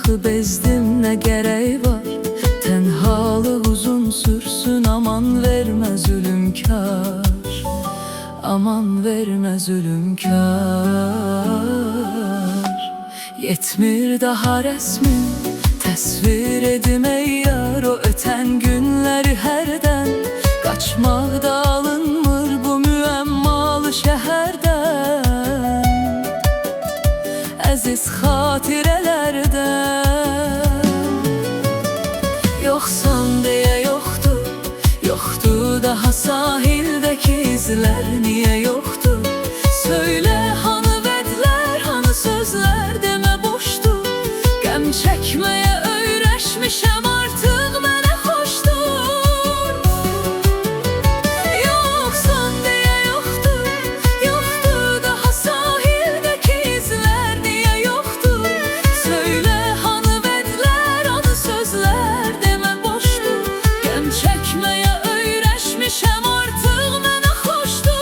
axı bezdim, nə gərək var? Tənhalıq uzun sürsün, aman vermə zulümkar, aman vermə zulümkar. Yetmir daha rəsmin təsvir edmək yar, o ötən günləri hərdən. Qaçmaqda alınmır bu müəmmalı şəhərdən, əziz xatirələrdən. Yoxsan deyə yoxdur, yoxdur daha sahildəki izlər. Niyə yoxdur? Söylə, hanı vədlər, hanı sözlər? Demə boşdur, qəm çəkməyə öyrəşmişəm artıq, mənə xoşdur. Yoxsan deyə yoxdur, yoxdur daha sahildəki izlər. Niyə yoxdur? Söylə, hanı vədlər, hanı sözlər? Demə boşdur, qəm çəkməyə öyrəşmişəm artıq, mənə xoşdur.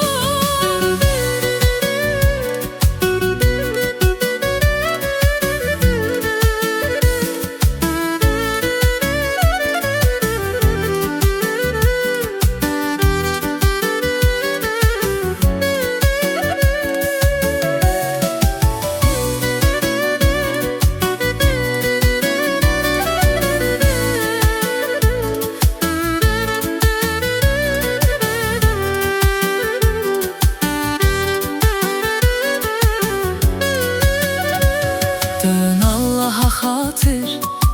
Dön Allaha xatir,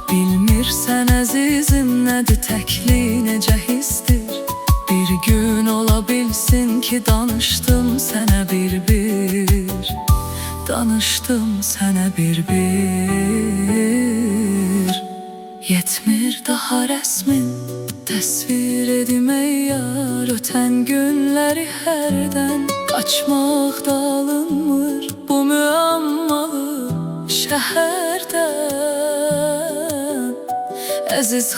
bilmirsən əzizim nədir təklik, necə hissdir? Bir gün ola bilsin ki danışdım sənə bir-bir, danışdım sənə bir-bir. Yetmir daha rəsmin təsvir edmək yar, ötən günləri hərdən. Qaçmaqda alınmır bu müəmmalı şəhərdən, əziz